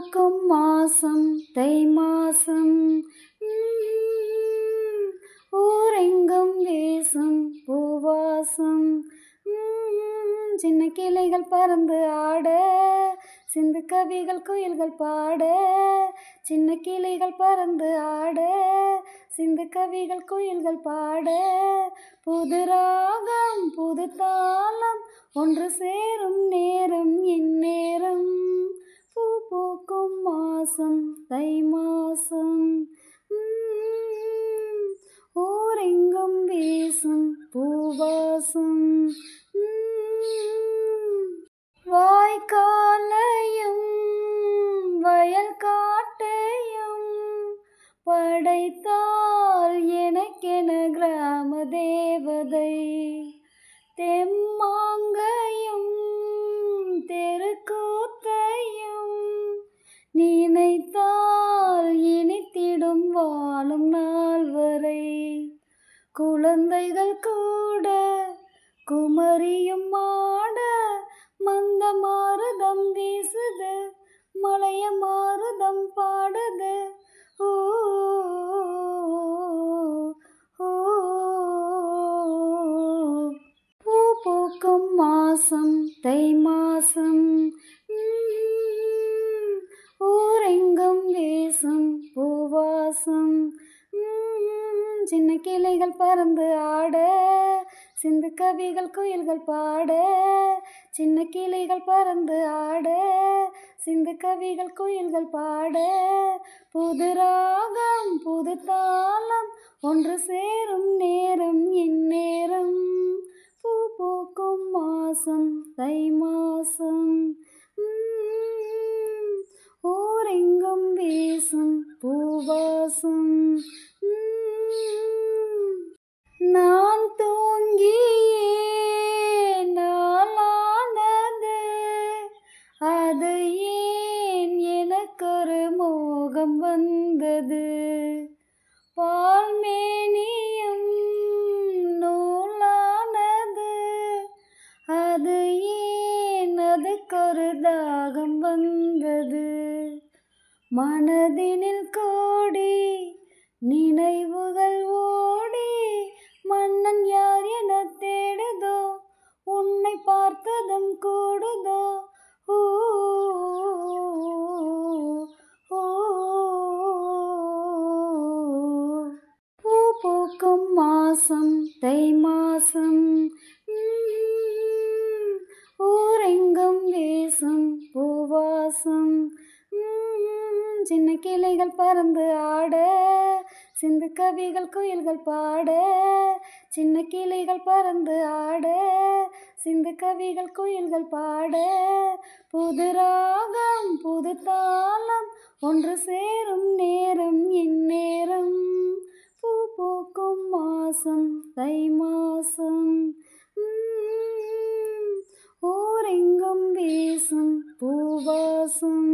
பூக்கும் மாசம் தை மாசம். ஊரெங்கும் வீசும் பூவாசம். சின்ன கிளைகள் பறந்து ஆட, சிந்து கவிகள் குயில்கள் பாட. சின்ன கிளைகள் பறந்து ஆட, சிந்து கவிகள் குயில்கள் பாட. புது ராகம் புது தாளம் ஒன்று சேரும் நேரம் இந்நேரம். பூ பூக்கும் மாசம் தை மாசம். ஊரெங்கும் வீசும் பூவாசம். வாய்க்காலையும் வயல் காட்டையும் படைத்தால் எனக்கென கிராம தேவதை. தெம்மாங்கையும் தெருக்கூத்தையும் நினைத்தால் இனித்திடும் வாழும் நாள் வரை. குழந்தைகள் கூட குமரியும் ஆட, மந்த மாருதம் வீசுது, மலைய மாருதம் பாடுது. ஓ பூ பூக்கும் மாசம் தை மாசம். ஊரெங்கும் வீசும் பூவாசம். சின்ன கிளைகள் பறந்து ஆட, சிந்து கவிகள் குயில்கள் பாட. சின்ன கிளைகள் பறந்து ஆட, சிந்து கவிகள் குயில்கள் பாட. புது ராகம் புது தாளம் ஒன்று சேரும் நேரம் இந்நேரம். பூ பூக்கும் மாசம் தை மாசம். ஊரெங்கும் வீசும் பூவாசம். நான் தூங்கியே நாளானது, அது ஏன் எனக்கொரு மோகம் வந்தது. பால்மேனியும் நூலானது, அது ஏன் அதுக்கொரு தாகம் வந்தது. மனதினில் கோடி நினைவுகள் ஓடி, மன்னன் யார் என தேடுதோ, உன்னை பார்த்ததும் கூடுதோ. ஓ பூ பூக்கும் மாசம் தை மாசம். ஊரெங்கும் வீசும் பூவாசம். சின்ன கிளைகள் பறந்து ஆட, சிந்து கவிகள் குயில்கள் பாட. சின்ன கிளைகள் பறந்து ஆட, சிந்து கவிகள் குயில்கள் பாட. புது ராகம் புது தாளம் ஒன்று சேரும் நேரம் இந்நேரம். பூ பூக்கும் மாசம் தை மாசம். ஊரெங்கும் வீசும் பூவாசம்.